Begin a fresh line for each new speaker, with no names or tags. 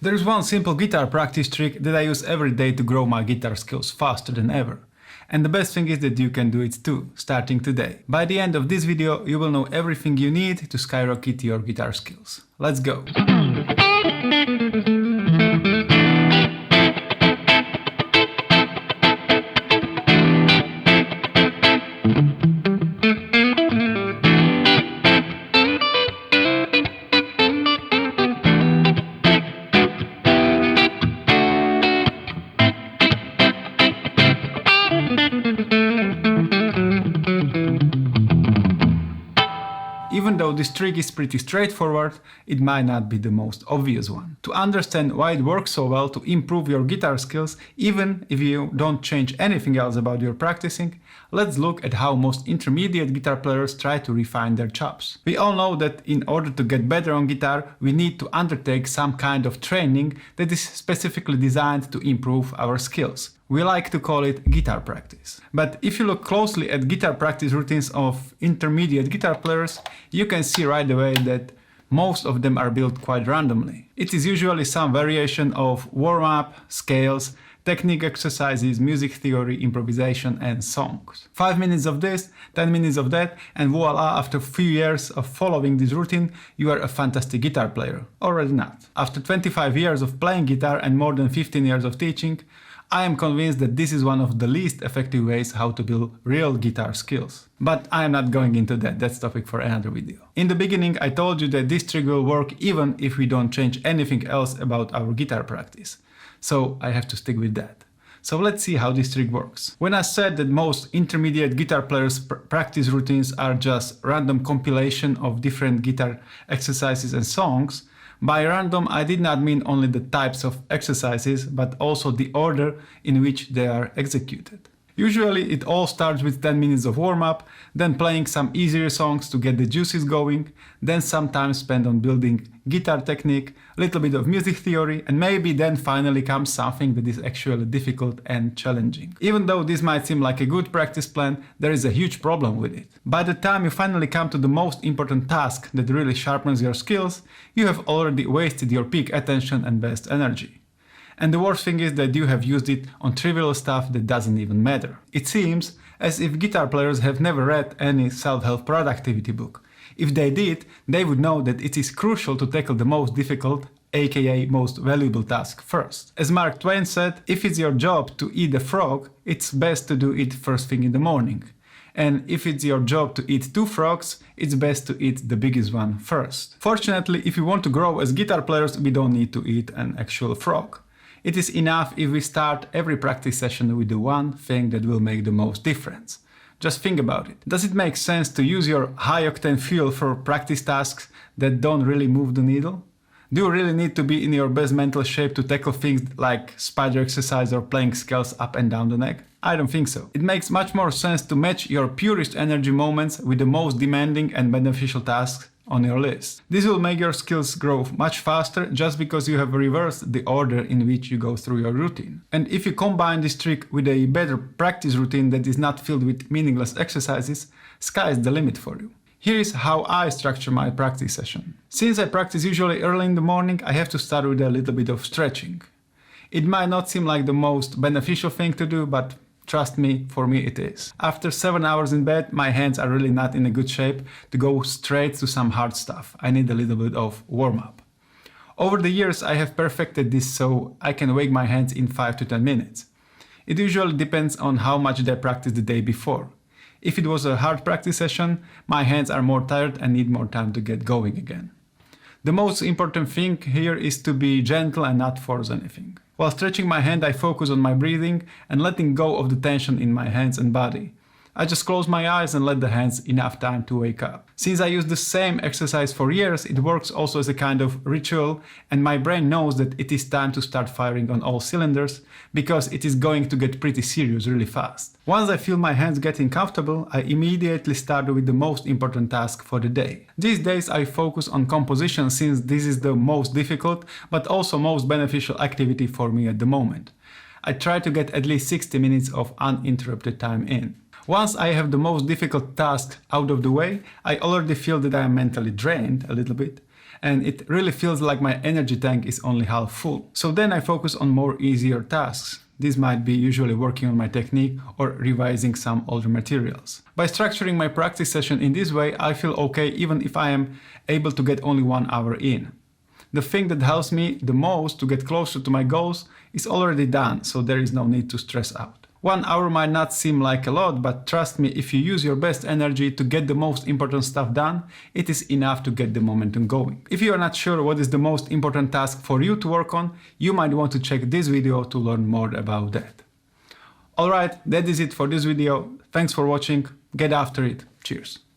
There is one simple guitar practice trick that I use every day to grow my guitar skills faster than ever. And the best thing is that you can do it too, starting today. By the end of this video, you will know everything you need to skyrocket your guitar skills. Let's go! Even though this trick is pretty straightforward, it might not be the most obvious one. To understand why it works so well to improve your guitar skills, even if you don't change anything else about your practicing, let's look at how most intermediate guitar players try to refine their chops. We all know that in order to get better on guitar, we need to undertake some kind of training that is specifically designed to improve our skills. We like to call it guitar practice. But if you look closely at guitar practice routines of intermediate guitar players, you can see right away that most of them are built quite randomly. It is usually some variation of warm-up, scales, technique exercises, music theory, improvisation and songs. 5 minutes of this, 10 minutes of that, and voila, after a few years of following this routine, you are a fantastic guitar player. Already not. After 25 years of playing guitar and more than 15 years of teaching, I am convinced that this is one of the least effective ways how to build real guitar skills. But I am not going into that, that's topic for another video. In the beginning I told you that this trick will work even if we don't change anything else about our guitar practice. So I have to stick with that. So let's see how this trick works. When I said that most intermediate guitar players' practice routines are just random compilation of different guitar exercises and songs, by random I did not mean only the types of exercises, but also the order in which they are executed. Usually it all starts with 10 minutes of warm-up, then playing some easier songs to get the juices going, then some time spent on building guitar technique, little bit of music theory, and maybe then finally comes something that is actually difficult and challenging. Even though this might seem like a good practice plan, there is a huge problem with it. By the time you finally come to the most important task that really sharpens your skills, you have already wasted your peak attention and best energy. And the worst thing is that you have used it on trivial stuff that doesn't even matter. It seems as if guitar players have never read any self-help productivity book. If they did, they would know that it is crucial to tackle the most difficult, aka most valuable task first. As Mark Twain said, if it's your job to eat a frog, it's best to do it first thing in the morning. And if it's your job to eat 2 frogs, it's best to eat the biggest one first. Fortunately, if we want to grow as guitar players, we don't need to eat an actual frog. It is enough if we start every practice session with the one thing that will make the most difference. Just think about it. Does it make sense to use your high-octane fuel for practice tasks that don't really move the needle? Do you really need to be in your best mental shape to tackle things like spider exercise or playing scales up and down the neck? I don't think so. It makes much more sense to match your purest energy moments with the most demanding and beneficial tasks on your list. This will make your skills grow much faster just because you have reversed the order in which you go through your routine. And if you combine this trick with a better practice routine that is not filled with meaningless exercises, sky is the limit for you. Here is how I structure my practice session. Since I practice usually early in the morning, I have to start with a little bit of stretching. It might not seem like the most beneficial thing to do, but trust me, for me it is. After 7 hours in bed, my hands are really not in a good shape to go straight to some hard stuff. I need a little bit of warm-up. Over the years I have perfected this so I can wake my hands in 5 to 10 minutes. It usually depends on how much they practiced the day before. If it was a hard practice session, my hands are more tired and need more time to get going again. The most important thing here is to be gentle and not force anything. While stretching my hand, I focus on my breathing and letting go of the tension in my hands and body. I just close my eyes and let the hands enough time to wake up. Since I use the same exercise for years, it works also as a kind of ritual, and my brain knows that it is time to start firing on all cylinders, because it is going to get pretty serious really fast. Once I feel my hands getting comfortable, I immediately start with the most important task for the day. These days I focus on composition since this is the most difficult, but also most beneficial activity for me at the moment. I try to get at least 60 minutes of uninterrupted time in. Once I have the most difficult task out of the way, I already feel that I am mentally drained a little bit, and it really feels like my energy tank is only half full. So then I focus on more easier tasks. This might be usually working on my technique or revising some older materials. By structuring my practice session in this way, I feel okay even if I am able to get only 1 hour in. The thing that helps me the most to get closer to my goals is already done, so there is no need to stress out. 1 hour might not seem like a lot, but trust me, if you use your best energy to get the most important stuff done, it is enough to get the momentum going. If you are not sure what is the most important task for you to work on, you might want to check this video to learn more about that. Alright, that is it for this video. Thanks for watching. Get after it. Cheers.